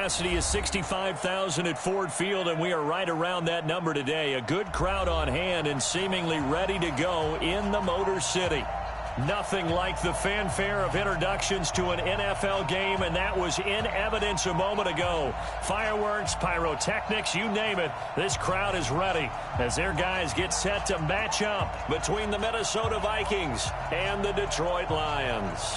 capacity is 65,000 at Ford Field, and we are right around that number today. A good crowd on hand and seemingly ready to go in the Motor City. Nothing like the fanfare of introductions to an NFL game, and that was in evidence a moment ago. Fireworks, pyrotechnics, you name it, this crowd is ready as their guys get set to match up between the Minnesota Vikings and the Detroit Lions.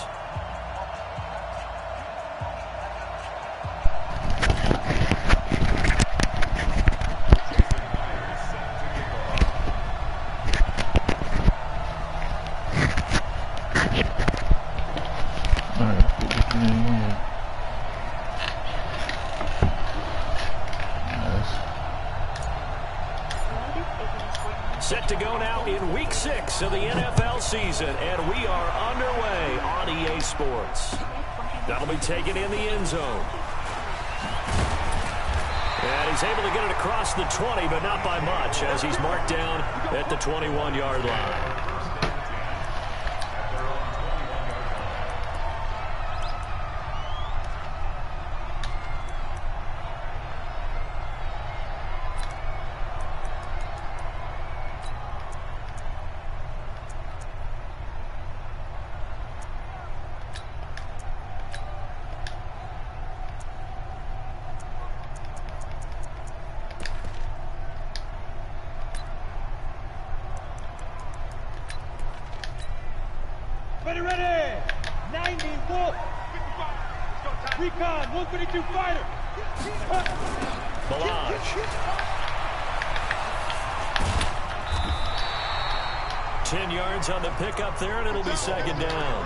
Set to go now in Week 6 of the NFL season, and we are underway on EA Sports. That'll be taken in the end zone. And he's able to get it across the 20, but not by much, as he's marked down at the 21-yard line. Ready! 90, Wolf! Recon, 152 fighter! Balaj. 10 yards on the pickup there, and it'll be second down.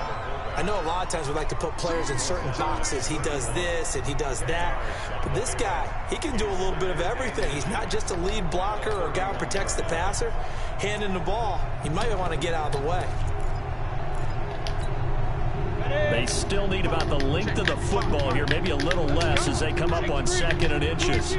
I know a lot of times we like to put players in certain boxes. He does this and he does that. But this guy, he can do a little bit of everything. He's not just a lead blocker or a guy who protects the passer. Handing the ball, he might want to get out of the way. They still need about the length of the football here, maybe a little less as they come up on 2nd and inches.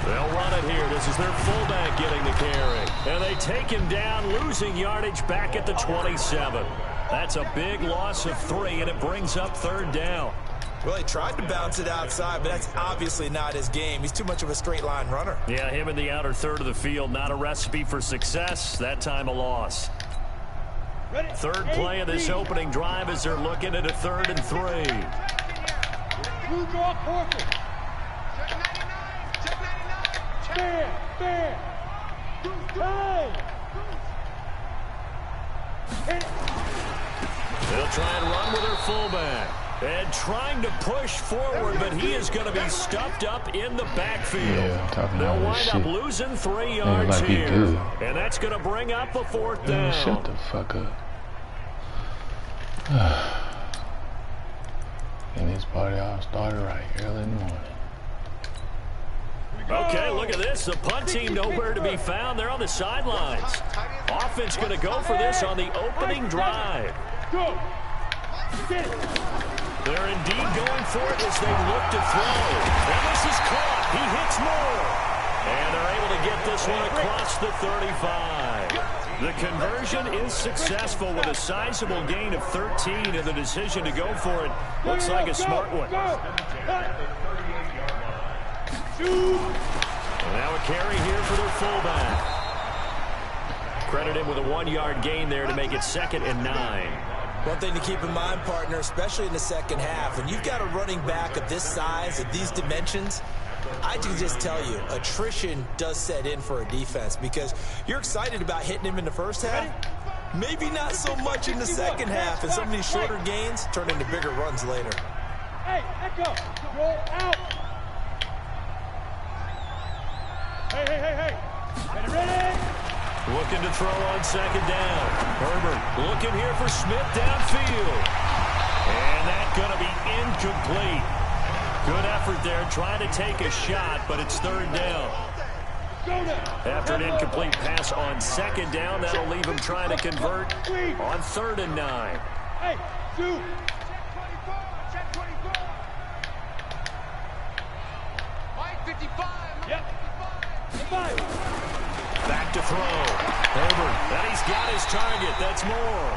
They'll run it here. This is their fullback getting the carry. And they take him down, losing yardage back at the 27. That's a big loss of 3, and it brings up 3rd down. Well, he tried to bounce it outside, but that's obviously not his game. He's too much of a straight-line runner. Yeah, him in the outer 3rd of the field, not a recipe for success. That time a loss. 3rd play of this opening drive as they're looking at a 3rd and 3. You draw Corker. Fair. They'll try and run with their fullback. And trying to push forward, but he is going to be stuffed up in the backfield. Yeah, they'll wind up losing 3 yards here. And that's going to bring up a 4th down. Shut the fuck up. And this party all started right early in the morning. Okay, look at this. The punt team nowhere to be found. They're on the sidelines. Offense going to go for this on the opening drive. Go. They're indeed going for it as they look to throw. And this is caught. He hits more. And they're able to get this one across the 35. The conversion is successful with a sizable gain of 13, and the decision to go for it looks like a smart one. And now a carry here for their fullback. Credit him with a 1-yard gain there to make it 2nd and 9. One thing to keep in mind, partner, especially in the second half, when you've got a running back of this size, of these dimensions, I can just tell you, attrition does set in for a defense because you're excited about hitting him in the first half. Maybe not so much in the second half, and some of these shorter gains turn into bigger runs later. Hey, Echo, roll out. Hey. Ready? Looking to throw on 2nd down. Herbert looking here for Smith downfield. And that's going to be incomplete. Good effort there trying to take a shot, but it's 3rd down. After an incomplete pass on 2nd down, that'll leave him trying to convert on 3rd and 9. Hey, shoot. Check 24. Mike 55. Yep. Back to throw. Herbert, and he's got his target. That's more.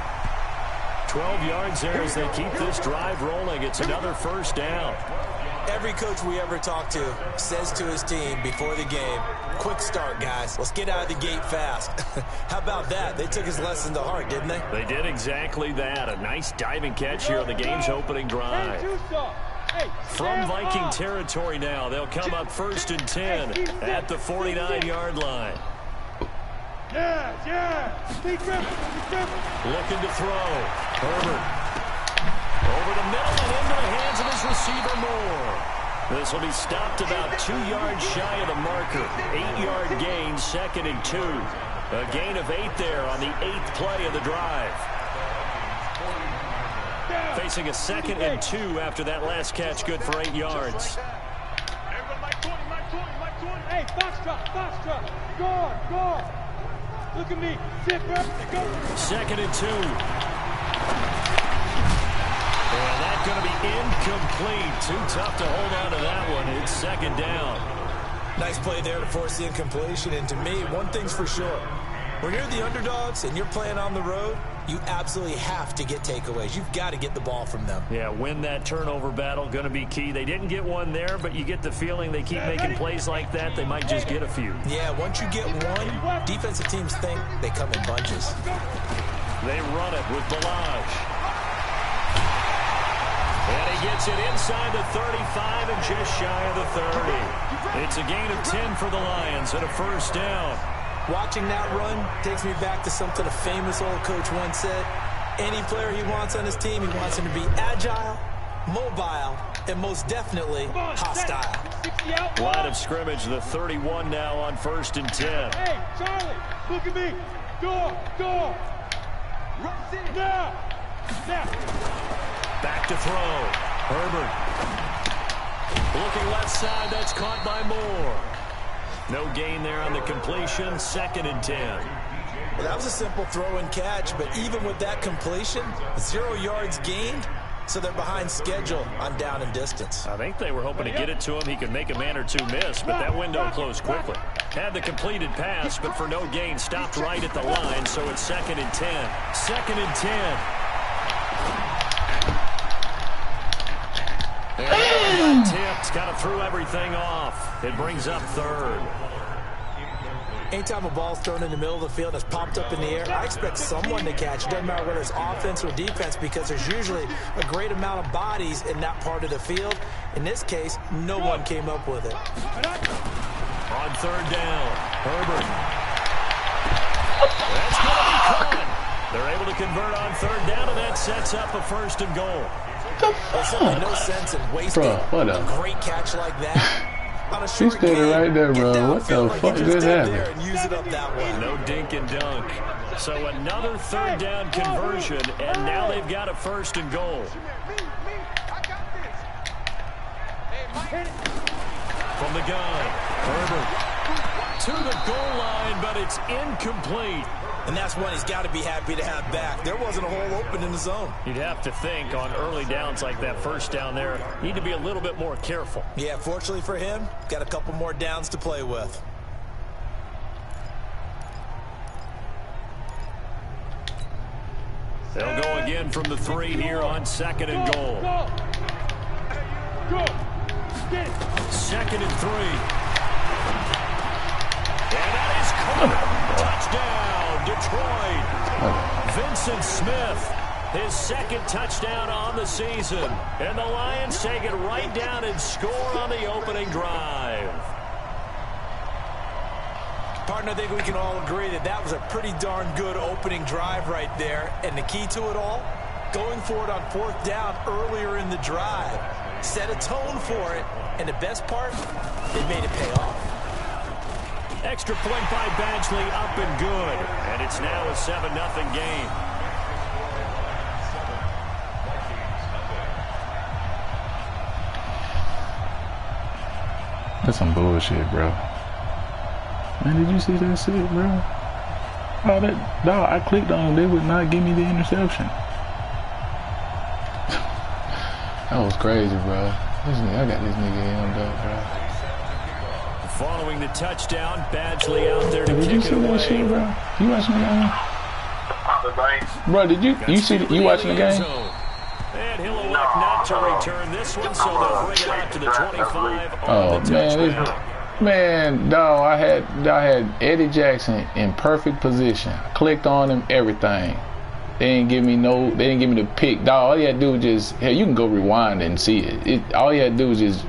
12 yards there as they keep this drive rolling. It's another first down. Every coach we ever talk to says to his team before the game, quick start, guys. Let's get out of the gate fast. How about that? They took his lesson to heart, didn't they? They did exactly that. A nice diving catch here on the game's opening drive. From Viking territory now, they'll come up 1st and 10 at the 49-yard line. Looking to throw. Herbert. Over the middle and into the hands of his receiver Moore. This will be stopped about 2 yards shy of the marker. 8-yard gain, 2nd and 2. A gain of 8 there on the 8th play of the drive. Facing a 2nd and 2 after that last catch, good for 8 yards. Hey, foxtrot. Guard. Look at me. Sit back. Go. 2nd and 2. And that's going to be incomplete. Too tough to hold on to that one. It's 2nd down. Nice play there to force the incompletion. And to me, one thing's for sure. When you're the underdogs and you're playing on the road, you absolutely have to get takeaways. You've got to get the ball from them. Yeah, win that turnover battle, going to be key. They didn't get one there, but you get the feeling they keep making plays like that, they might just get a few. Yeah, once you get one, defensive teams think they come in bunches. They run it with Balaj. And he gets it inside the 35 and just shy of the 30. It's a gain of 10 for the Lions and a first down. Watching that run takes me back to something a famous old coach once said. Any player he wants on his team, he wants him to be agile, mobile, and most definitely hostile. Line of scrimmage, the 31 now on 1st and 10. Hey, Charlie, look at me. Door. Now. Back to throw. Herbert. Looking left side, that's caught by Moore. No gain there on the completion, 2nd and 10. Well, that was a simple throw and catch, but even with that completion, 0 yards gained, so they're behind schedule on down and distance. I think they were hoping to get it to him. He could make a man or two miss, but that window closed quickly. Had the completed pass, but for no gain, stopped right at the line, so it's 2nd and 10. 2nd and 10. And tipped, kind of threw everything off. It brings up 3rd. Anytime a ball's thrown in the middle of the field and it's popped up in the air, I expect someone to catch. It doesn't matter whether it's offense or defense because there's usually a great amount of bodies in that part of the field. In this case, no one came up with it. On 3rd down, Herbert. That's going to be caught. They're able to convert on 3rd down, and that sets up a 1st and goal. There's certainly no sense in wasting a great catch like that. On a short standing right there, bro. What the fuck just happened? And use it up that way. No dink and dunk. So another 3rd down conversion, and now they've got a 1st and goal. From the gun, Herbert to the goal line, but it's incomplete. And that's one he's got to be happy to have back. There wasn't a hole open in the zone. You'd have to think on early downs like that 1st down there, need to be a little bit more careful. Yeah, fortunately for him, got a couple more downs to play with. They'll go again from the 3 here on 2nd and goal. Go. 2nd and 3. And that is caught. Touchdown, Detroit. Vincent Smith, his 2nd touchdown on the season. And the Lions take it right down and score on the opening drive. Partner, I think we can all agree that that was a pretty darn good opening drive right there. And the key to it all, going for it on 4th down earlier in the drive. Set a tone for it. And the best part, it made it pay off. Extra point by Badgley, up and good. And it's now a 7-0 game. That's some bullshit, bro. Man, did you see that shit, bro? Oh, that dog, I clicked on it. They would not give me the interception. That was crazy, bro. I got this nigga hemmed up, bro. Following the touchdown, Badgley out there to Did kick you it see away. that shit, bro? You watching that one? Bro, did you see you watching the game? And he'll elect not to return this one, so they'll bring it out to the 25 on the touchback. Man, dog, I had Eddie Jackson in perfect position. I clicked on him, everything. They didn't give me the pick. Dog, all you had to do was just, hell, you can go rewind and see it. All you had to do was just,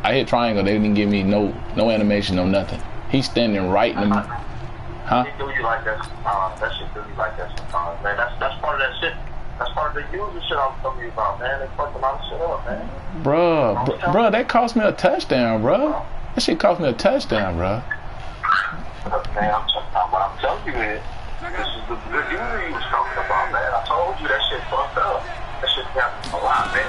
I hit triangle, they didn't give me no animation, no nothing. He's standing right in the, huh? He do you like that? That shit do you like that sometimes, man. That's part of that shit. That's part of the user shit I'm talking about, man. They fucked a lot of shit up, man. Bruh, that cost me a touchdown, bruh. That shit cost me a touchdown, bruh. Man, what I'm telling you is, this is the good user you was talking about, man. I told you that shit fucked up. That shit got a lot, man.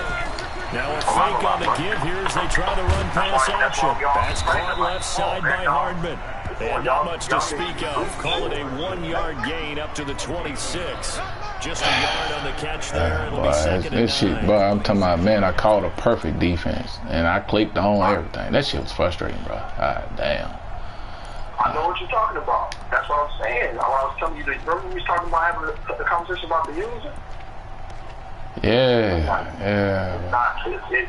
Now a fake on the give here as they try to run pass option. That's caught left side by Hardman. And not much to speak of. Call it a 1-yard gain up to the 26. Just a yard on the catch there. It'll be second and 9. Shit, boy, I'm talking about, man, I called a perfect defense. And I clicked on everything. That shit was frustrating, bro. God damn. I know what you're talking about. That's what I'm saying. I was telling you, remember we was talking about having the conversation about the user? Yeah.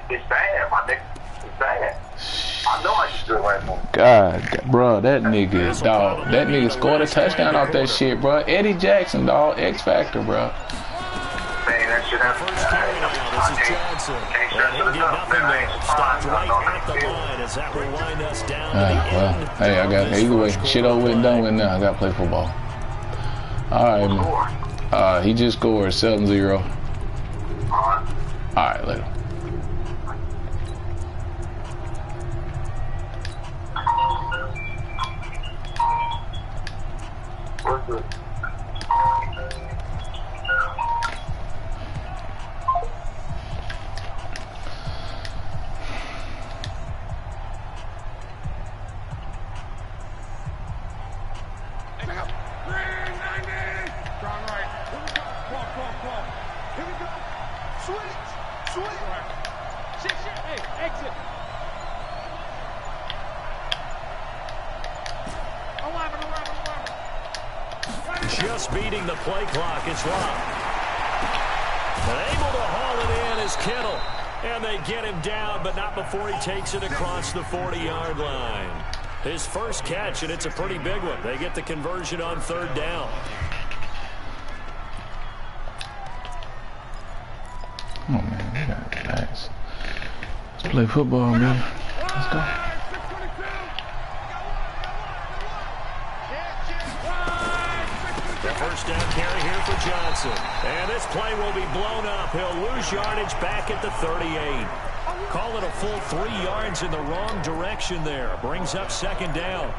It's bad, my nigga. It's bad. I know I used to do it right now. God, bro, that nigga, dog. That nigga scored a touchdown off that shit, bro. Eddie Jackson, dog. X Factor, bro. Man, that shit happened. First carry now, this is Johnson. And he'll get nothing there. Stopped right at the line as that will wind us down to the end. Hey, I got either way. Shit over with and done with now. I got to play football. All right, man. He just scored 7-0. All right, later. What's good? Just beating the play clock. It's Locke. And able to haul it in is Kittle. And they get him down, but not before he takes it across the 40-yard line. His first catch, and it's a pretty big one. They get the conversion on third down. Oh, man, we got to relax. Let's play football, man. Let's go. First down carry here for Johnson. And this play will be blown up. He'll lose yardage back at the 38. Call it a full 3 yards in the wrong direction there. Brings up second down.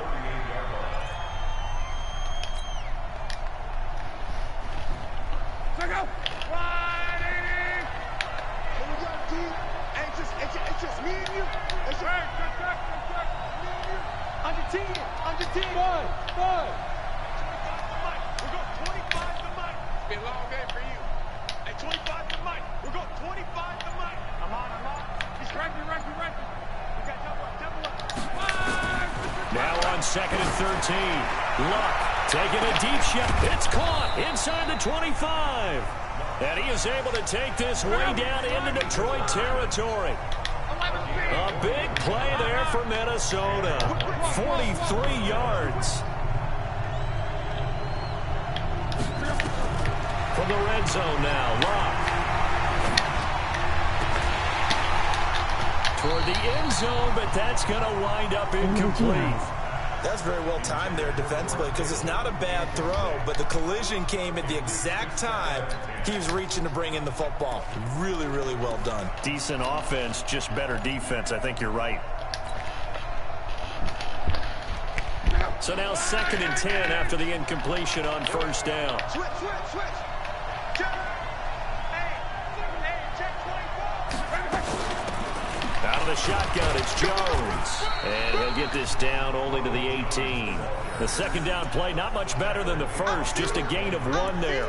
Second and 13. Luck taking a deep shot. It's caught inside the 25. And he is able to take this way down into Detroit territory. A big play there for Minnesota. 43 yards. From the red zone now, Luck. Toward the end zone, but that's going to wind up incomplete. That's very well timed there defensively because it's not a bad throw, but the collision came at the exact time he was reaching to bring in the football. Really, really well done. Decent offense, just better defense. I think you're right. So now second and 10 after the incompletion on first down. Switch. Out of the shotgun, it's Jones. And he'll get this down only to the 18. The second down play, not much better than the first, just a gain of 1 there.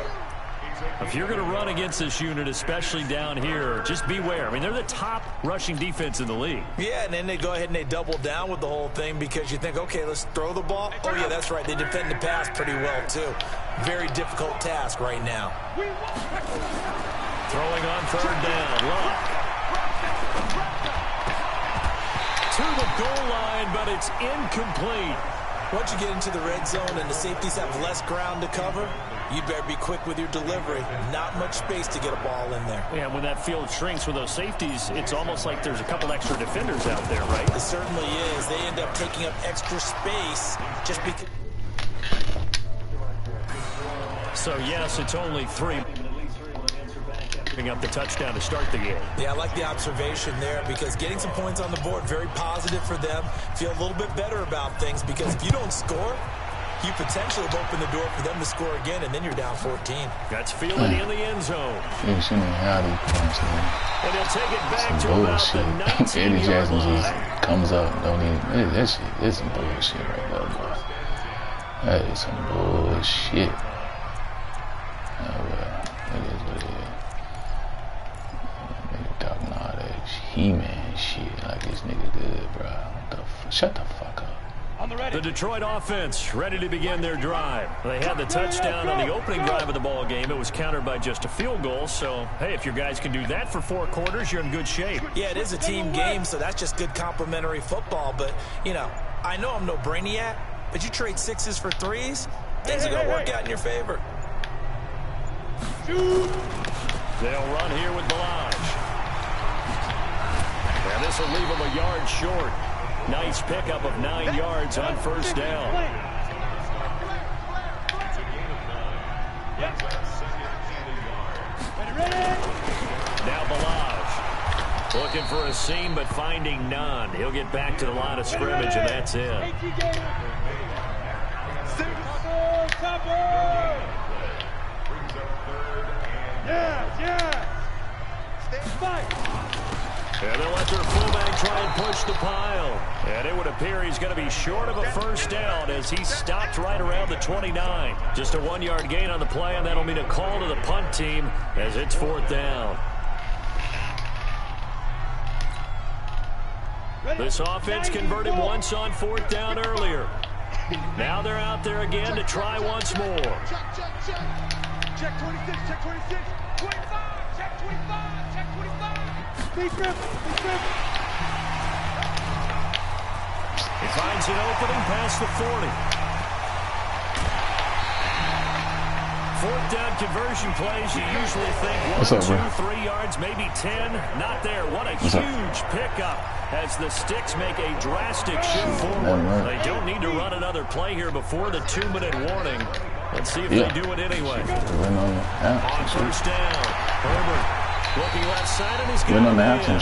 If you're going to run against this unit, especially down here, just beware. I mean, they're the top rushing defense in the league. Yeah, and then they go ahead and they double down with the whole thing because you think, okay, let's throw the ball. Oh, yeah, that's right. They defend the pass pretty well, too. Very difficult task right now. Throwing on third down. Luck. To the goal line, but it's incomplete. Once you get into the red zone and the safeties have less ground to cover, you better be quick with your delivery. Not much space to get a ball in there. Yeah, when that field shrinks with those safeties, it's almost like there's a couple extra defenders out there, right? It certainly is. They end up taking up extra space just because. So, yes, it's only 3. Giving up the touchdown to start the game. Yeah, I like the observation there because getting some points on the board, very positive for them. Feel a little bit better about things because if you don't score, you potentially have opened the door for them to score again, and then you're down 14. That's fielded in the end zone. You shouldn't have had these points, man. And he'll take it back to bullshit. about the 19-yard Eddie Jackson line. just comes up, don't even. That shit is some bullshit right there, boy. That is some bullshit. Oh, well, it is what it is. Nigga talking all that He-Man shit like this nigga good, bro. What the shut the fuck up. The Detroit offense ready to begin their drive. They had the touchdown on the opening drive of the ball game. It was countered by just a field goal. So, hey, if your guys can do that for 4 quarters, you're in good shape. Yeah, it is a team game, so that's just good complimentary football. But, you know, I know I'm no brainiac, but you trade 6s for 3s, things are going to work out in your favor. They'll run here with Balaj. And this will leave them a yard short. Nice pickup of 9 yards on first down. Now Balaj looking for a seam but finding none. He'll get back to the line of scrimmage, and that's it. And they'll let their fullback try and push the pile. And it would appear he's going to be short of a first down as he stopped right around the 29. Just a 1-yard gain on the play, and that'll mean a call to the punt team as it's 4th down. This offense converted once on 4th down earlier. Now they're out there again to try once more. Check 26, check 26, 25, check 25, check 25. Be careful, be careful. He finds an opening past the 40. 4th down conversion plays, you usually think 1, 2, 3 yards, maybe 10. Not there. What a huge pickup as the Sticks make a drastic shift forward. They don't need to run another play here before the 2-minute warning. Let's see if they do it anyway. On first down, Herbert looking left side, and he's got it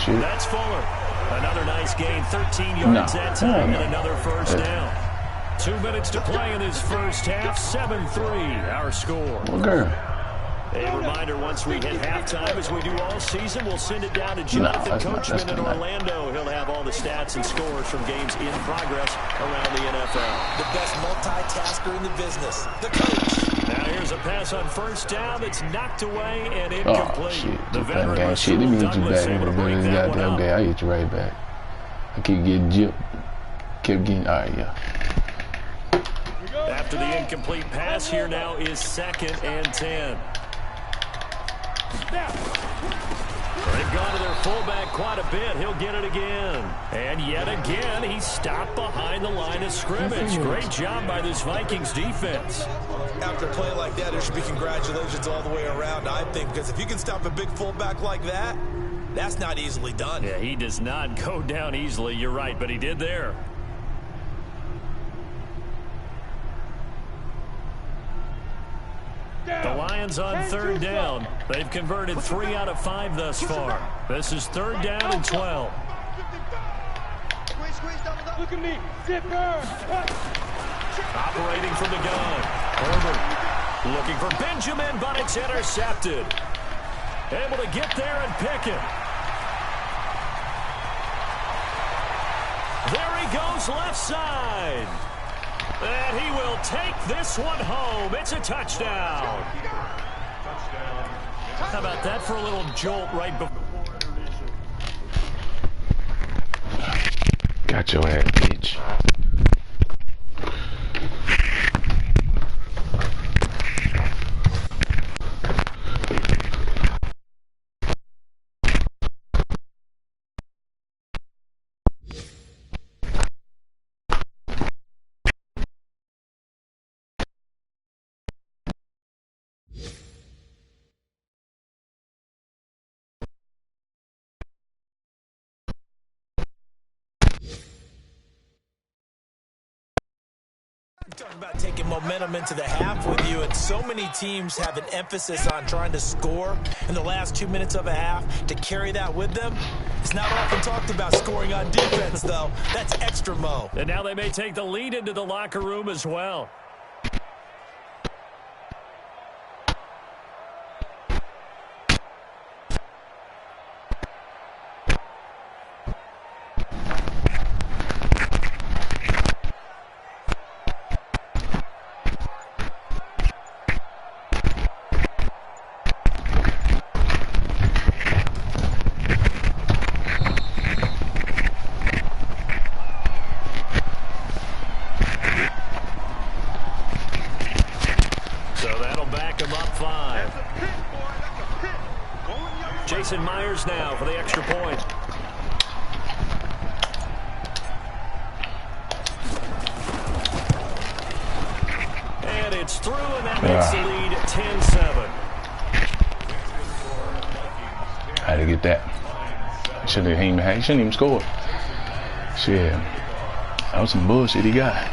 in. That's Fuller. Another nice gain, 13 yards that time, and another first down. 2 minutes to play in this first half, 7-3, our score. A reminder, once we hit halftime, as we do all season, we'll send it down to Jonathan Coachman in Orlando. He'll have all the stats and scores from games in progress around the NFL. The best multitasker in the business, the coach. Now here's a pass on first down that's knocked away and incomplete. The veteran Douglas able to bring that one up. I hit you right back. I keep getting gypped. Kept getting, all right, yeah. After the incomplete pass, here now is 2nd and 10. They've gone to their fullback quite a bit. He'll get it again. And yet again, he's stopped behind the line of scrimmage. Great job by this Vikings defense. After a play like that, there should be congratulations all the way around, I think, because if you can stop a big fullback like that, that's not easily done. Yeah, he does not go down easily. You're right, but he did there. The Lions on 3rd down. They've converted 3 out of 5 thus far. This is 3rd down and 12. Look at me. Zipper. Operating from the gun. Herbert looking for Benjamin, but it's intercepted. Able to get there and pick it. There he goes left side. And he will take this one home. It's a touchdown. How about that for a little jolt right before? Got your ass, bitch. Talking about taking momentum into the half with you, and so many teams have an emphasis on trying to score in the last 2 minutes of a half to carry that with them. It's not often talked about scoring on defense, though. That's extra mo. And now they may take the lead into the locker room as well. Now for the extra point. And it's through, and that makes the lead 10-7. Had to get that. Shouldn't even score. Shit. That was some bullshit he got.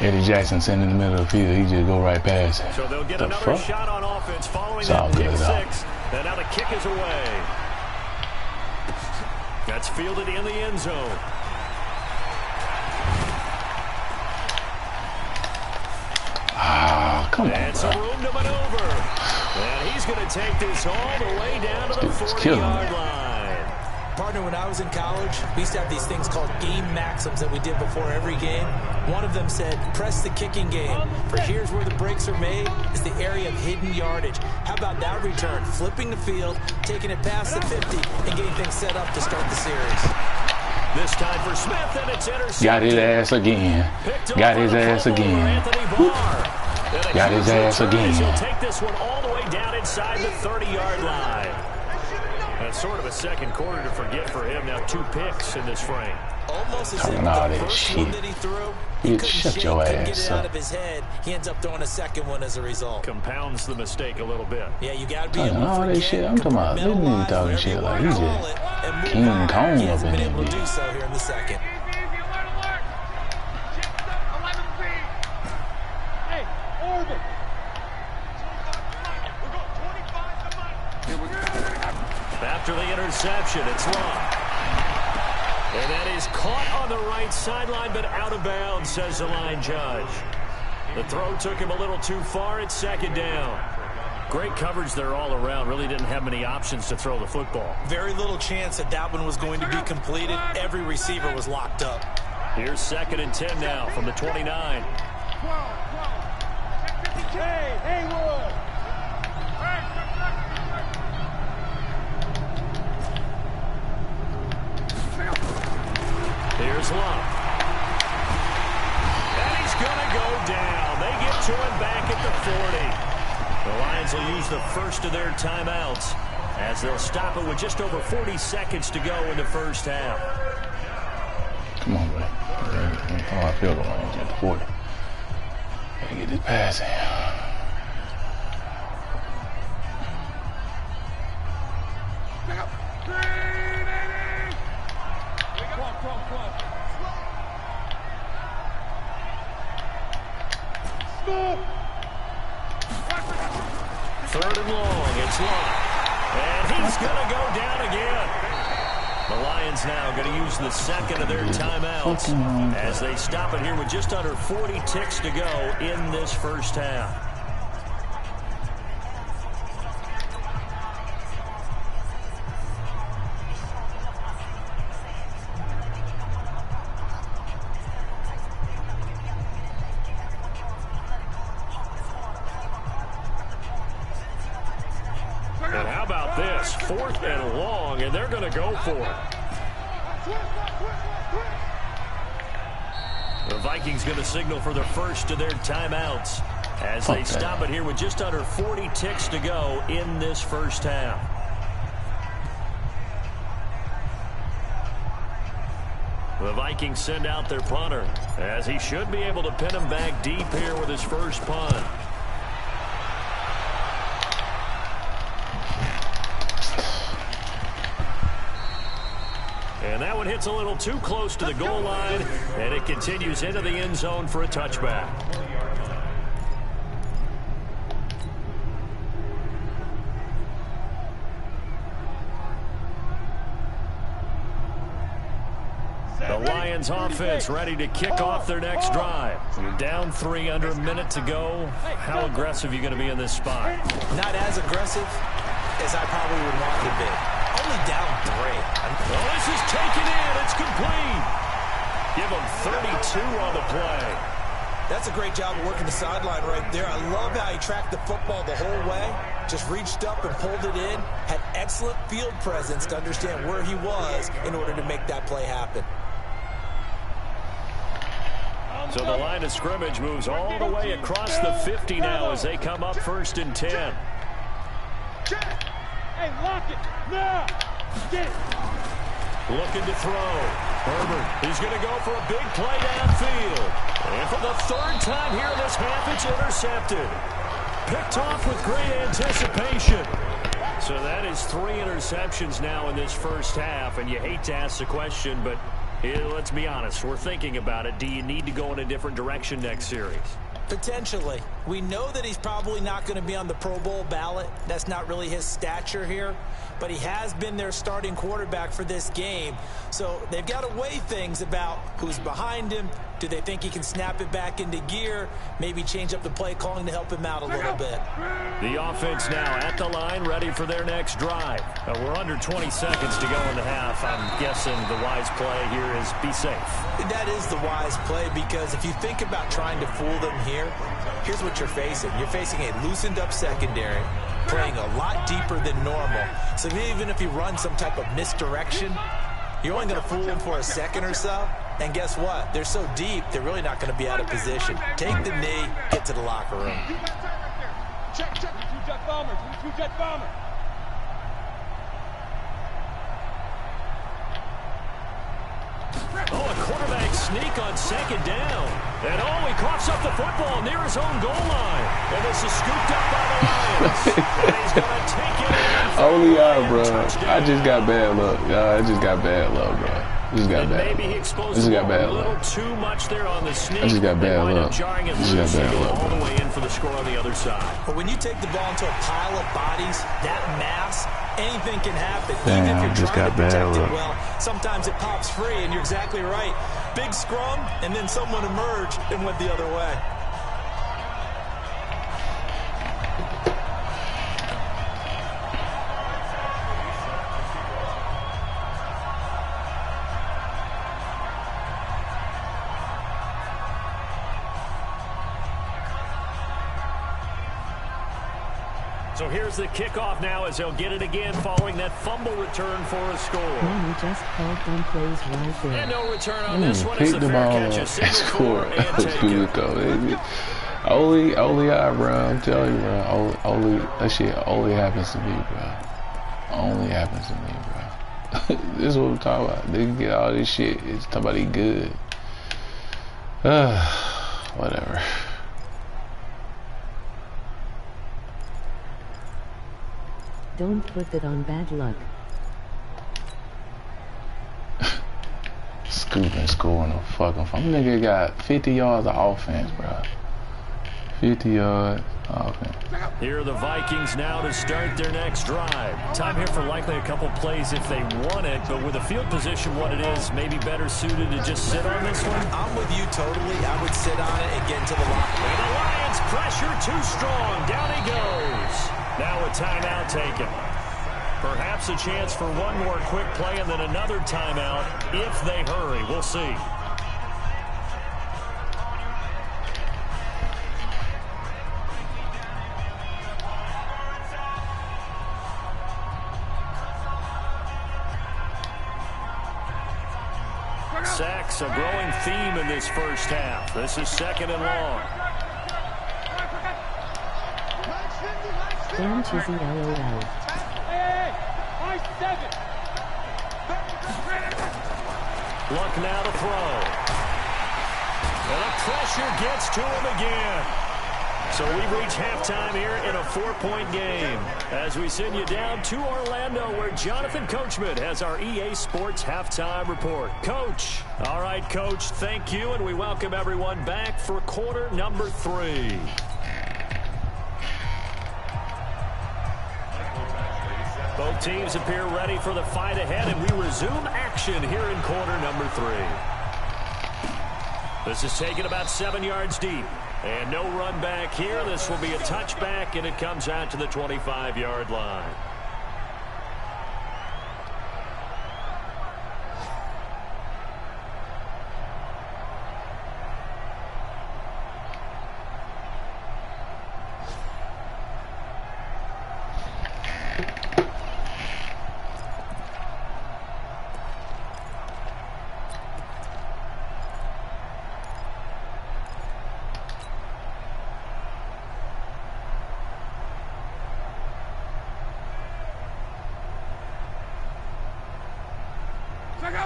Eddie Jackson sitting in the middle of the field. He just go right past it. So they'll get another shot on offense following that pick six. And now the kick is away. That's fielded in the end zone. Ah, come on, and some room to maneuver. And he's going to take this all the way down to the 40-yard line. Partner, when I was in college, we used to have these things called game maxims that we did before every game. One of them said, press the kicking game. For here's where the breaks are made, is the area of hidden yardage. How about that return? Flipping the field, taking it past the 50, and getting things set up to start the series. This time for Smith, and it's intercepted. Got his ass again. Got his ass again. Got his ass again. He'll take this one all the way down inside the 30-yard line. That's sort of a second quarter to forget for him. Now 2 picks in this frame. Almost as if the first one that he threw, he couldn't get it out of his head. He ends up throwing a second one as a result. Compounds the mistake a little bit. Yeah, you got to be able to all this shit. I'm talking about this nigga talking shit like he just King Kong up in there. Been able to do so here in the second. Hey, Orbit. After the interception, it's long. And that is caught on the right sideline, but out of bounds, says the line judge. The throw took him a little too far. It's second down. Great coverage there all around. Really didn't have many options to throw the football. Very little chance that that one was going to be completed. Every receiver was locked up. Here's 2nd and 10 now from the 29. Hey, Haywood. Here's Love. And he's going to go down. They get to him back at the 40. The Lions will use the first of their timeouts as they'll stop it with just over 40 seconds to go in the first half. Come on, buddy. Oh, I feel going at the 40. Gotta get this pass in. Third and long, it's long. And he's going to go down again. The Lions now going to use the second of their timeouts as they stop it here with just under 40 ticks to go in this first half. It's 4th and long, and they're going to go for it. The Vikings going to signal for the first of their timeouts as they stop it here with just under 40 ticks to go in this first half. The Vikings send out their punter as he should be able to pin him back deep here with his first punt. And that one hits a little too close to the goal line, and it continues into the end zone for a touchback. The Lions offense ready to kick off their next drive. You're down 3 under a minute to go. How aggressive are you going to be in this spot? Not as aggressive as I probably would want to be. Only down 3. Well, this is taken in. It's complete. Give him 32 on the play. That's a great job of working the sideline right there. I love how he tracked the football the whole way. Just reached up and pulled it in. Had excellent field presence to understand where he was in order to make that play happen. So the line of scrimmage moves all the way across the 50 now as they come up 1st and 10. Hey, lock it. Now. Get it. Looking to throw. Herbert, he's going to go for a big play downfield. And for the 3rd time here in this half, it's intercepted. Picked off with great anticipation. So that is 3 interceptions now in this first half. And you hate to ask the question, but let's be honest. We're thinking about it. Do you need to go in a different direction next series? Potentially. We know that he's probably not going to be on the Pro Bowl ballot. That's not really his stature here. But he has been their starting quarterback for this game. So they've got to weigh things about who's behind him. Do they think he can snap it back into gear? Maybe change up the play calling to help him out a little bit. The offense now at the line, ready for their next drive. We're under 20 seconds to go in the half. I'm guessing the wise play here is be safe. That is the wise play, because if you think about trying to fool them here, here's what you're facing. You're facing a loosened up secondary, playing a lot deeper than normal. So even if you run some type of misdirection, you're only going to fool them for a second or so. And guess what? They're so deep, they're really not going to be out of position. Take the knee, get to the locker room. Check. 2 jet bombers. 2 jet bombers. Oh, a quarterback sneak on 2nd down. And he coughs up the football near his own goal line. And this is scooped up by the Lions. And he's going to take it in. Only bro. I just got bad luck. I just got bad luck, bro. Just got bad luck. Maybe he exposed a little too much there on the sneak. I just got bad luck. Jarring it loose and go all the way in for the score on the other side. But when you take the ball into a pile of bodies, that mass, anything can happen. Damn, even if you're just trying got to protect bad it luck. well, sometimes it pops free, and you're exactly right. Big scrum, and then someone emerged and went the other way. So here's the kickoff now as they'll get it again following that fumble return for a score. He just called them plays right there. And no return on this one. It's Pick the the fair ball catch. A up single and score. forward and take it. Go. Only bro. I'm telling you, bro. Only that shit only happens to me, bro. Only happens to me, bro. This is what we're talking about. They get all this shit. It's talking about he good. Whatever. Don't put it on bad luck. Scooping, scoring a fucking fun. Nigga got 50 yards of offense, bro. 50 yards offense. Here are the Vikings now to start their next drive. Time here for likely a couple plays if they want it, but with the field position what it is, maybe better suited to just sit on this one. I'm with you totally. I would sit on it and get into the locker room. And the Lions pressure too strong. Down he goes. Now a timeout taken. Perhaps a chance for one more quick play and then another timeout if they hurry. We'll see. Sacks, a growing theme in this first half. This is 2nd and long. Damn cheesy LOL. Hey, high 7. Luck now to throw. And the pressure gets to him again. So we reach halftime here in a 4-point game as we send you down to Orlando where Jonathan Coachman has our EA Sports halftime report. Coach. All right, Coach, thank you, and we welcome everyone back for quarter number 3. Both teams appear ready for the fight ahead, and we resume action here in quarter number 3. This is taken about 7 yards deep. And no run back here. This will be a touchback, and it comes out to the 25-yard line.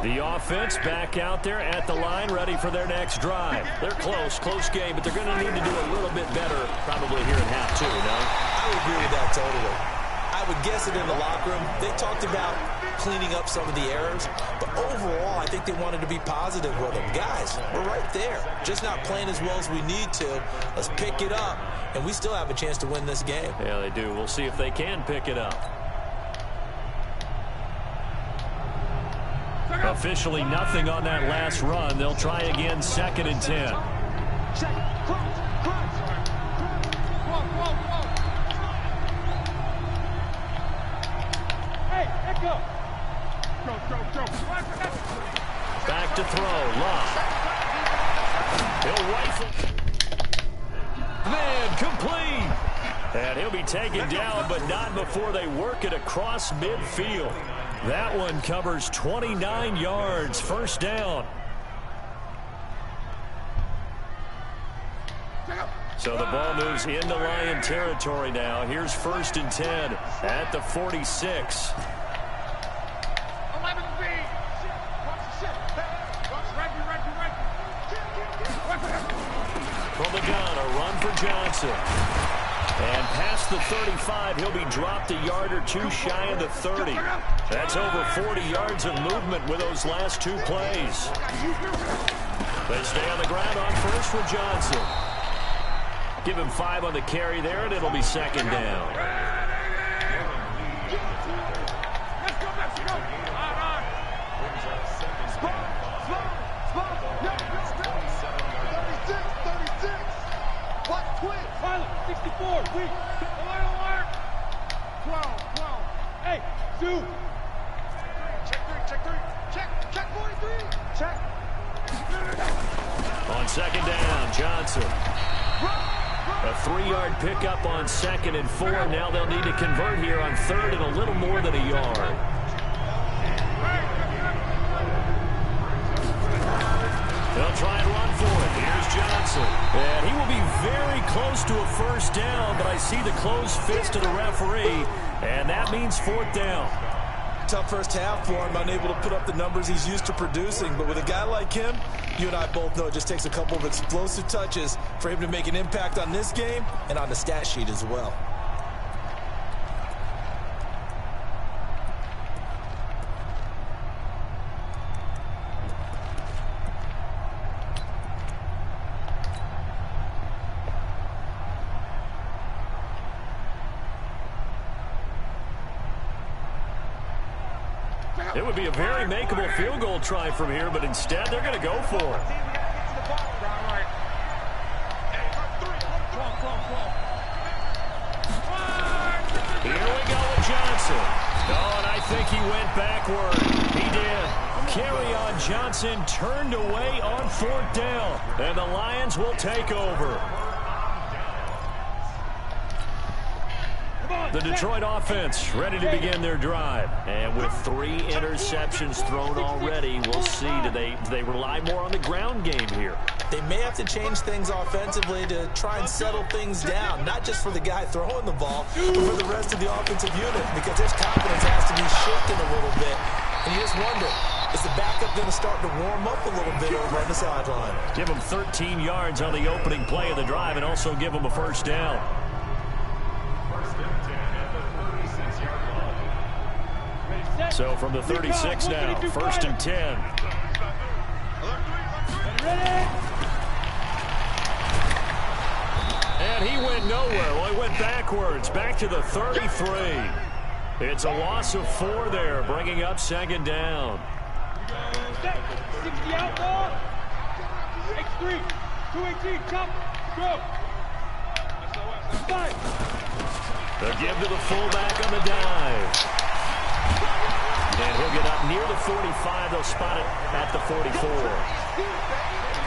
The offense back out there at the line, ready for their next drive. They're close game, but they're going to need to do a little bit better probably here in half 2, no? I would agree with that totally. I would guess it in the locker room. They talked about cleaning up some of the errors, but overall, I think they wanted to be positive with them. Guys, we're right there. Just not playing as well as we need to. Let's pick it up, and we still have a chance to win this game. Yeah, they do. We'll see if they can pick it up. Officially nothing on that last run. They'll try again, 2nd and 10. Check. Crunch. Whoa. Hey, echo. Go. Back to throw. Love. He'll rifle. Man, complete. And he'll be taken down, but not before they work it across midfield. That one covers 29 yards. First down. So the ball moves into Lion territory now. Here's 1st and 10 at the 46. From the gun, a run for Johnson. And past the 35, he'll be dropped a yard or 2 shy of the 30. That's over 40 yards of movement with those last 2 plays. They stay on the ground on first for Johnson. Give him 5 on the carry there, and it'll be 2nd down. Pilot, 64, weak. Alert. 12. Hey, zoom. Check 43. Check. On 2nd down, Johnson. A 3-yard pickup on 2nd and 4. Now they'll need to convert here on 3rd and a little more than a yard. They'll try and run for it. Here's Johnson. And he will be very close to a first down, but I see the closed fist of the referee, and that means 4th down. Tough first half for him, unable to put up the numbers he's used to producing. But with a guy like him, you and I both know it just takes a couple of explosive touches for him to make an impact on this game and on the stat sheet as well. It would be a very makeable field goal try from here, but instead they're going to go for it. Here we go with Johnson. Oh, and I think he went backward. He did. Carry on Johnson turned away on 4th down, and the Lions will take over. Come on. The Detroit offense ready to begin their drive. And with 3 interceptions thrown already, we'll see, do they rely more on the ground game here? They may have to change things offensively to try and settle things down, not just for the guy throwing the ball, but for the rest of the offensive unit, because his confidence has to be shaken a little bit. And you just wonder, is the backup going to start to warm up a little bit over on the sideline? Give him 13 yards on the opening play of the drive and also give him a first down. So from the 36 now, 1st and 10. And he went nowhere. Well, he went backwards, back to the 33. It's a loss of 4 there, bringing up 2nd down. 60 out ball. X3. 218. Chop. Go. 5. The give to the fullback on the dive. And he'll get up near the 45. They'll spot it at the 44.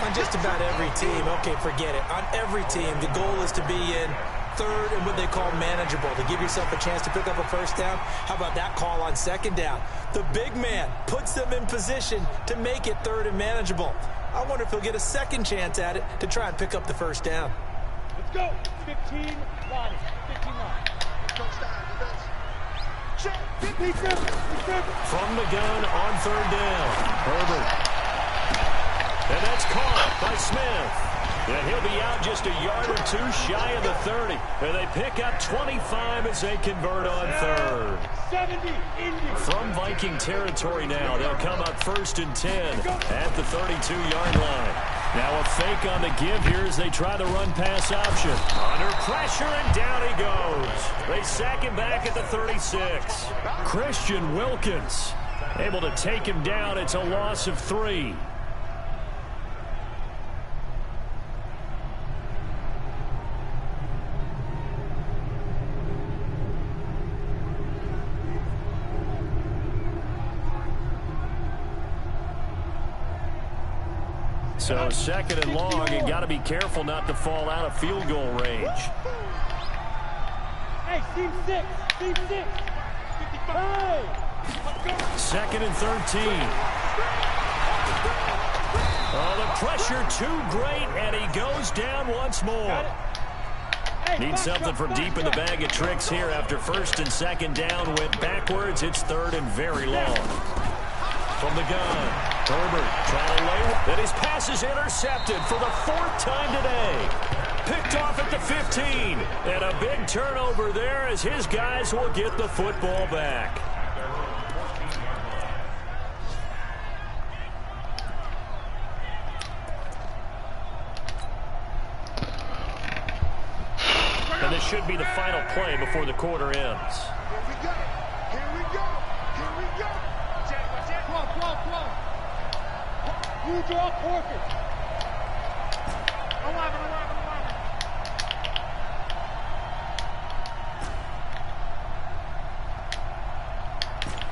On just about every team, okay, forget it. On every team, the goal is to be in 3rd and what they call manageable, to give yourself a chance to pick up a first down. How about that call on 2nd down? The big man puts them in position to make it 3rd and manageable. I wonder if he'll get a 2nd chance at it to try and pick up the first down. Let's go. 15 line. 15 line. From the gun on 3rd down, Herbert. And that's caught by Smith. And he'll be out just a yard or 2 shy of the 30. And they pick up 25 as they convert on 3rd. From Viking territory now, they'll come up 1st and 10 at the 32-yard line. Now a fake on the give here as they try the run-pass option. Under pressure, and down he goes. They sack him back at the 36. Christian Wilkins able to take him down. It's a loss of 3. So 2nd and long, and got to be careful not to fall out of field goal range. Hey, team 6. Team 6. 55. 2nd and 13. Oh, the pressure too great, and he goes down once more. Needs something from deep in the bag of tricks here after 1st and 2nd down. Went backwards. It's 3rd and very long. From the gun, Herbert trying to lay. And his pass is intercepted for the 4th time today. Picked off at the 15. And a big turnover there as his guys will get the football back. And this should be the final play before the quarter ends. Here we go. Here we go. Here we go. Flow. You draw Corker. 11.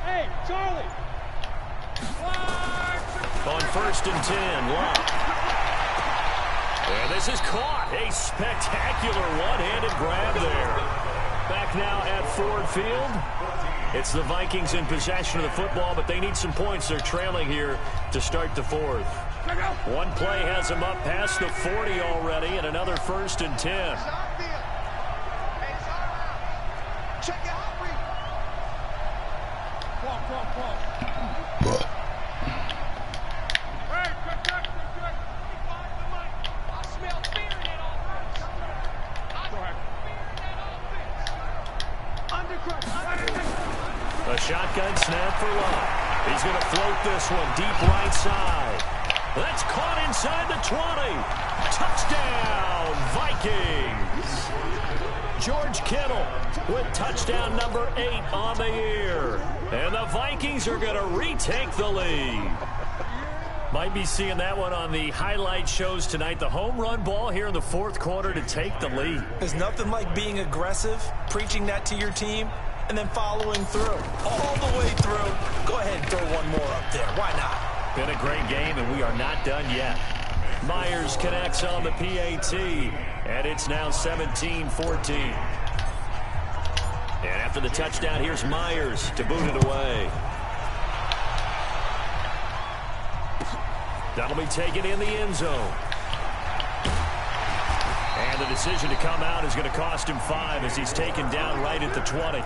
Hey, Charlie. On 1st and 10, Locke. And this is caught. A spectacular one-handed grab there. Back now at Ford Field. It's the Vikings in possession of the football, but they need some points. They're trailing here to start the 4th. One play has them up past the 40 already, and another 1st and 10. Check out. I smell fear in that offense. A shotgun snap for Locke. He's going to float this one deep right side. That's caught inside the 20. Touchdown, Vikings. George Kittle with touchdown number 8 on the year. And the Vikings are going to retake the lead. Might be seeing that one on the highlight shows tonight. The home run ball here in the 4th quarter to take the lead. There's nothing like being aggressive, preaching that to your team, and then following through. All the way through. Go ahead and throw one more up there. Why not? Been a great game, and we are not done yet. Myers connects on the PAT, and it's now 17-14. And after the touchdown, here's Myers to boot it away. That'll be taken in the end zone. And the decision to come out is going to cost him 5 as he's taken down right at the 20.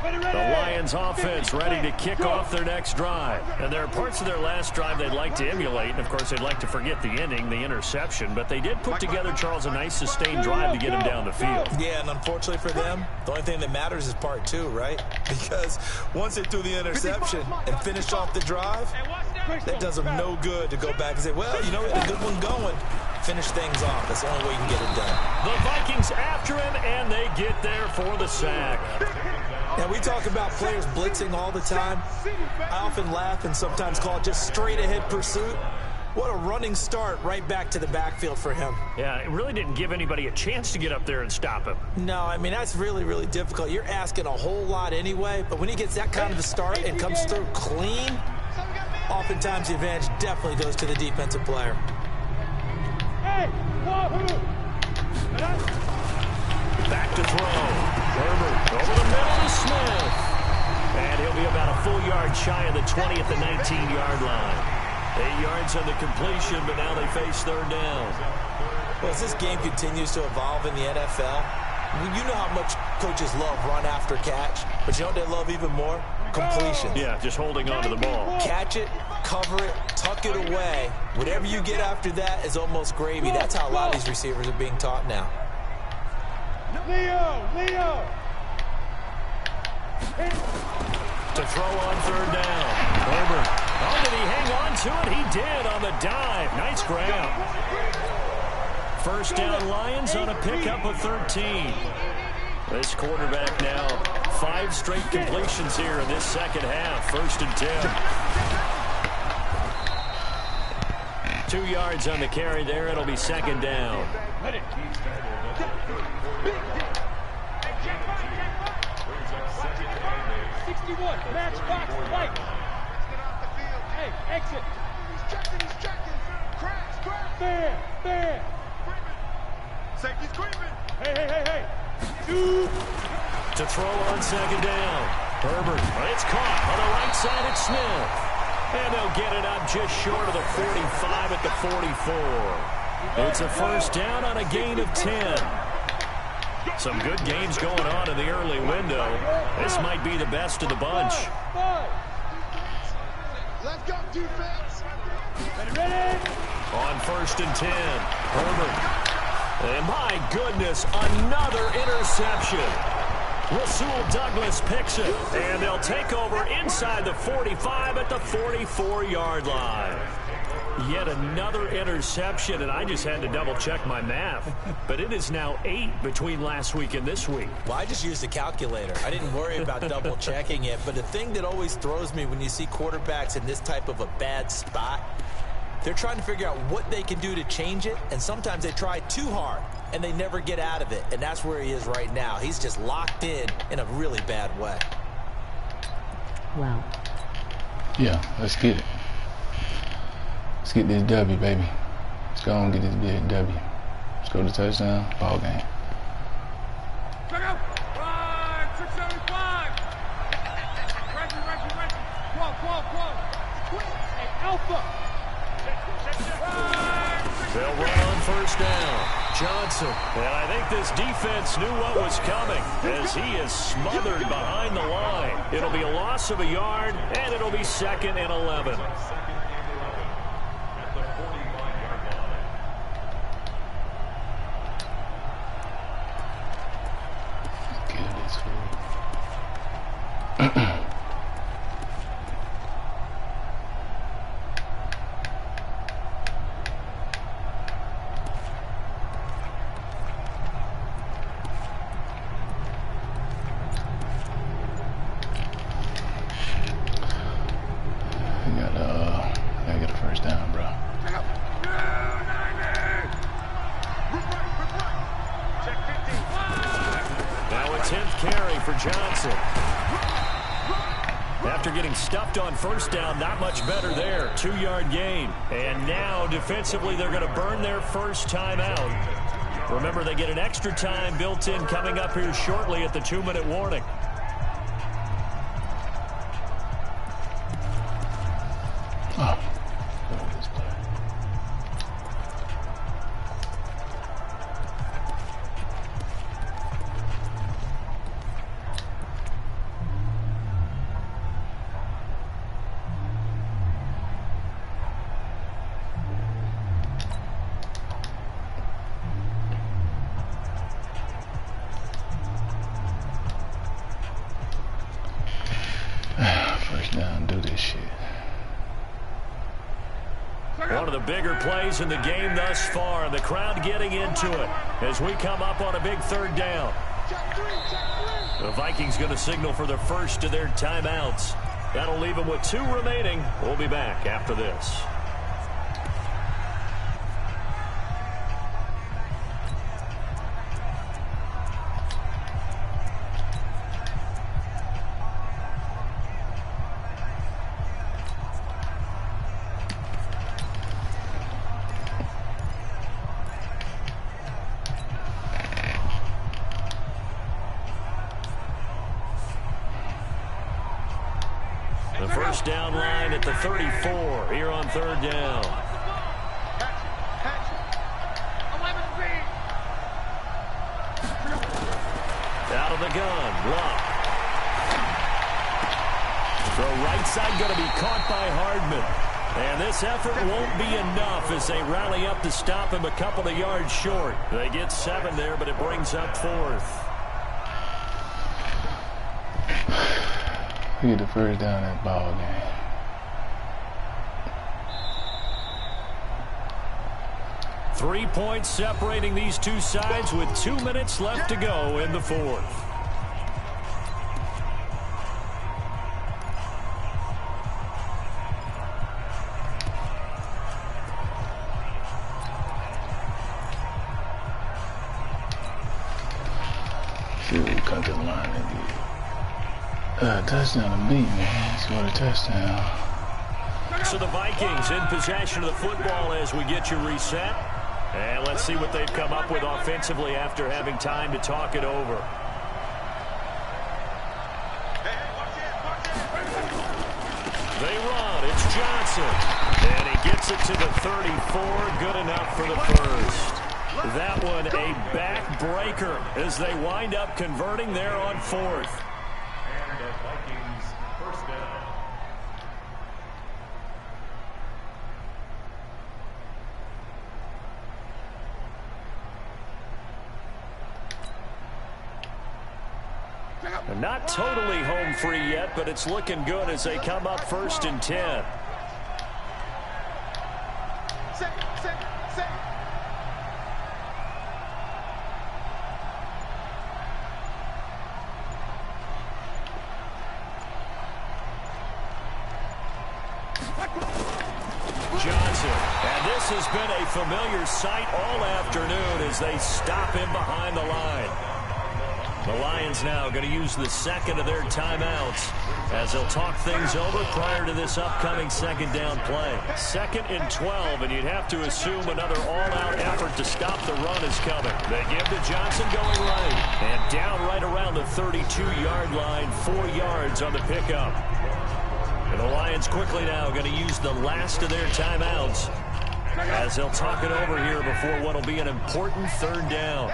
The Lions offense ready to kick off their next drive. And there are parts of their last drive they'd like to emulate. And, of course, they'd like to forget the ending, the interception. But they did put together, Charles, a nice sustained drive to get him down the field. Yeah, and unfortunately for them, the only thing that matters is part 2, right? Because once they threw the interception and finished off the drive, that does them no good to go back and say, well, you know, we had a good one going. Finish things off. That's the only way you can get it done. The Vikings after him, and they get there for the sack. Now, we talk about players blitzing all the time. I often laugh and sometimes call it just straight-ahead pursuit. What a running start right back to the backfield for him. Yeah, it really didn't give anybody a chance to get up there and stop him. No, I mean, that's really, really difficult. You're asking a whole lot anyway, but when he gets that kind of a start and comes through clean, oftentimes the advantage definitely goes to the defensive player. Back to throw. Herbert over the middle to Smith. And he'll be about a full yard shy of the 20 at the 19-yard line. 8 yards on the completion, but now they face third down. Well, as this game continues to evolve in the NFL, you know how much coaches love run after catch, but you know what they love even more? Completion. Yeah, just holding on to the ball. Catch it, cover it, tuck it away. Whatever you get after that is almost gravy. That's how a lot of these receivers are being taught now. Leo! To throw on third down. Herbert. Oh, did he hang on to it? He did on the dive. Nice grab. First down Lions on a pickup of 13. This quarterback now 5 straight completions here in this second half. 1st and 10. 2 yards on the carry there. It'll be second down. 61, match box, right. Hey, exit. He's checking. Crash. Fair. Safety's creeping. Hey. To throw on second down. Herbert. It's caught on the right side at Smith. And they'll get it up just short of the 45 at the 44. It's a first down on a gain of 10. Some good games going on in the early window. This might be the best of the bunch. Let's go, defense. Ready? On 1st and 10, Herbert. And my goodness, another interception. Rasul Douglas picks it, and they'll take over inside the 45 at the 44-yard line. Yet another interception, and I just had to double-check my math. But it is now 8 between last week and this week. Well, I just used the calculator. I didn't worry about double-checking it. But the thing that always throws me when you see quarterbacks in this type of a bad spot, they're trying to figure out what they can do to change it, and sometimes they try too hard, and they never get out of it. And that's where he is right now. He's just locked in a really bad way. Wow. Yeah, let's get it. Let's get this W, baby. Let's go and get this big W. Let's go to touchdown, ball game. Check out. 675. Reggie. Qual. Hey, Alpha. They'll run on first down. Johnson. And I think this defense knew what was coming as he is smothered behind the line. It'll be a loss of a yard, and it'll be 2nd and 11. Gotta get a first down, bro. Now a 10th carry for Johnson. After getting stuffed on first down, not much better there. 2-yard gain. And now, defensively, they're going to burn their first timeout. Remember, they get an extra time built in coming up here shortly at the 2-minute warning. One of the bigger plays in the game thus far, and the crowd getting into it as we come up on a big 3rd down. The Vikings going to signal for the first of their timeouts. That'll leave them with 2 remaining. We'll be back after this. First down line at the 34 here on 3rd down. Out of the gun, Luck. The right side going to be caught by Hardman. And this effort won't be enough as they rally up to stop him a couple of yards short. They get 7 there, but it brings up 4th. We get the first down in the ball game. Three points separating these two sides with 2 minutes left to go in the 4th. See what we come to the line and get. Touchdown to beat, man. Scored a touchdown. So the Vikings in possession of the football as we get you reset. And let's see what they've come up with offensively after having time to talk it over. They run. It's Johnson. And he gets it to the 34. Good enough for the first. That one a backbreaker as they wind up converting there on 4th. Not totally home free yet, but it's looking good as they come up 1st and 10. Johnson, and this has been a familiar sight all afternoon as they stop him behind the line. The Lions now going to use the second of their timeouts as they'll talk things over prior to this upcoming 2nd down play. 2nd and 12, and you'd have to assume another all-out effort to stop the run is coming. They give to Johnson going right, and down right around the 32-yard line, 4 yards on the pickup. And the Lions quickly now going to use the last of their timeouts as they'll talk it over here before what will be an important 3rd down.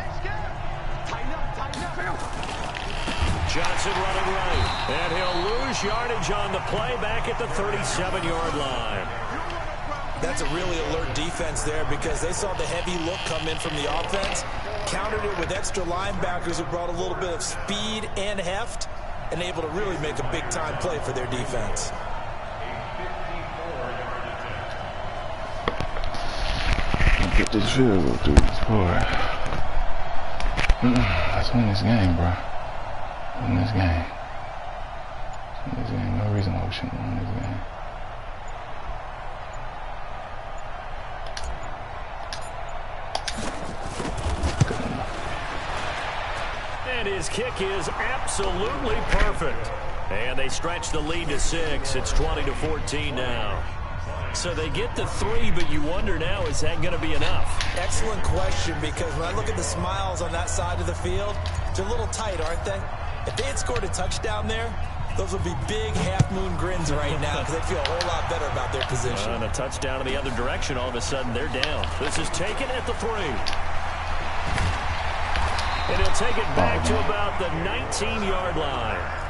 Johnson running right, and he'll lose yardage on the play back at the 37-yard line. That's a really alert defense there because they saw the heavy look come in from the offense, countered it with extra linebackers who brought a little bit of speed and heft, and able to really make a big-time play for their defense. Get this field goal through this boy. Let's win this game, bro. Win this game. Win this game. No reason why we shouldn't win this game. And his kick is absolutely perfect. And they stretch the lead to 6. It's 20-14 now. So they get the 3, but you wonder now, is that going to be enough? Excellent question, because when I look at the smiles on that side of the field, they're a little tight, aren't they? If they had scored a touchdown there, those would be big half-moon grins right now because they feel a whole lot better about their position. And a touchdown in the other direction, all of a sudden they're down. This is taken at the 3. And he'll take it back to about the 19-yard line.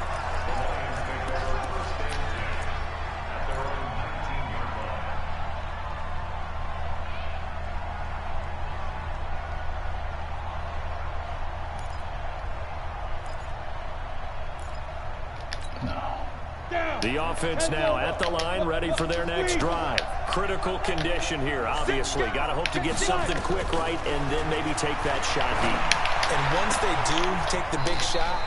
The offense now at the line, ready for their next drive. Critical condition here, obviously. Got to hope to get something quick right and then maybe take that shot deep. And once they do take the big shot,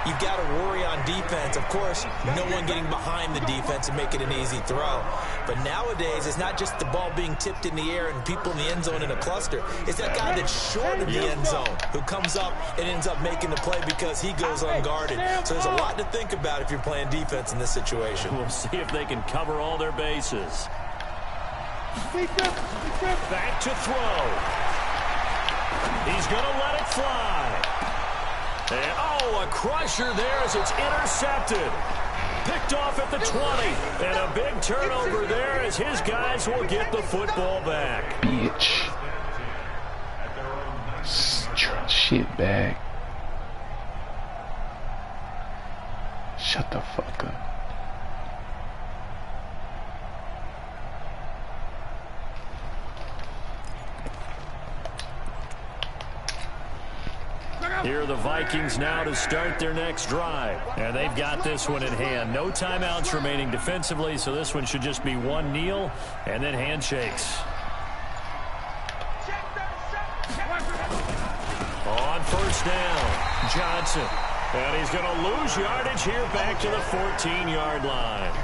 you've got to worry on defense. Of course, no one getting behind the defense and make it an easy throw. But nowadays, it's not just the ball being tipped in the air and people in the end zone in a cluster. It's that guy that's short of the end zone who comes up and ends up making the play because he goes unguarded. So there's a lot to think about if you're playing defense in this situation. We'll see if they can cover all their bases. Back to throw. He's going to let it fly. And, oh, a crusher there as it's intercepted. Picked off at the 20. And a big turnover there as his guys will get the football back. Bitch. Shit bag. Shut the fuck up. Here are the Vikings now to start their next drive. And they've got this one in hand. No timeouts remaining defensively, so this one should just be one kneel and then handshakes. On first down, Johnson. And he's going to lose yardage here back to the 14-yard line.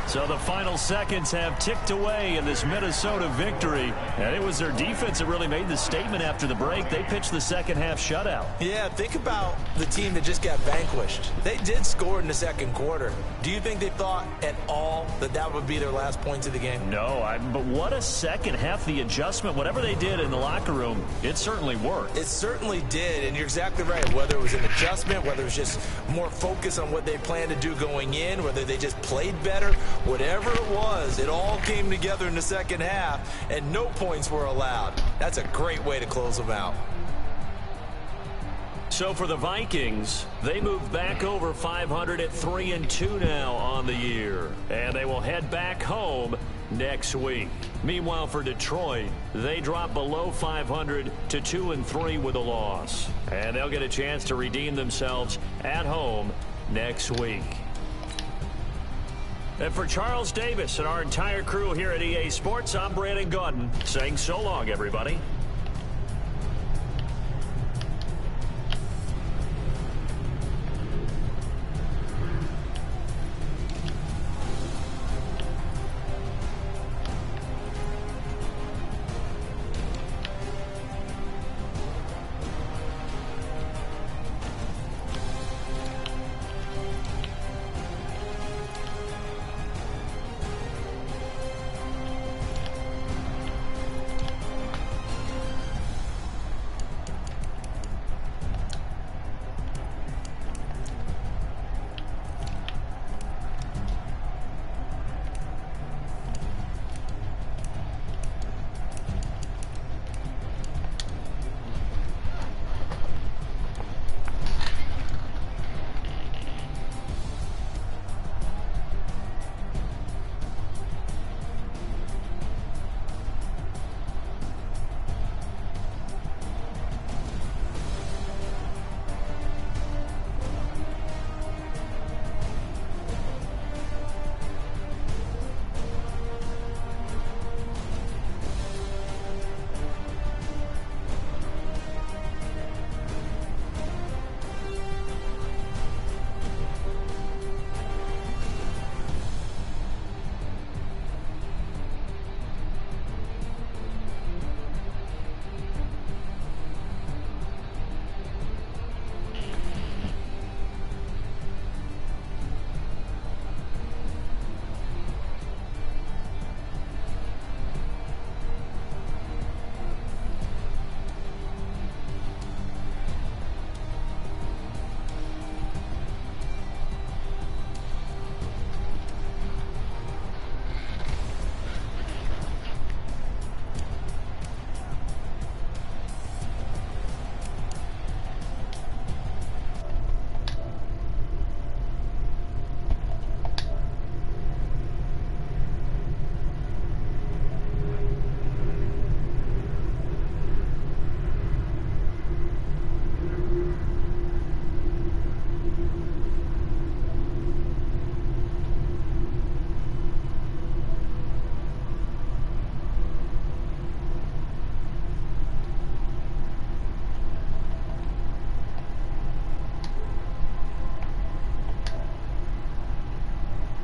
So the final seconds have ticked away in this Minnesota victory. And it was their defense that really made the statement after the break. They pitched the second half shutout. Yeah, think about the team that just got vanquished. They did score in the second quarter. Do you think they thought at all that that would be their last points of the game? No, but what a second half. The adjustment, whatever they did in the locker room, it certainly worked. It certainly did, and you're exactly right. Whether it was an adjustment, whether it was just more focus on what they planned to do going in, whether they just played better, whatever it was, it all came together in the second half, and no points were allowed. That's a great way to close them out. So for the Vikings, they move back over 500 at 3-2 now on the year. And they will head back home next week. Meanwhile, for Detroit, they drop below 500 to 2-3 with a loss. And they'll get a chance to redeem themselves at home next week. And for Charles Davis and our entire crew here at EA Sports, I'm Brandon Gaudin saying so long, everybody.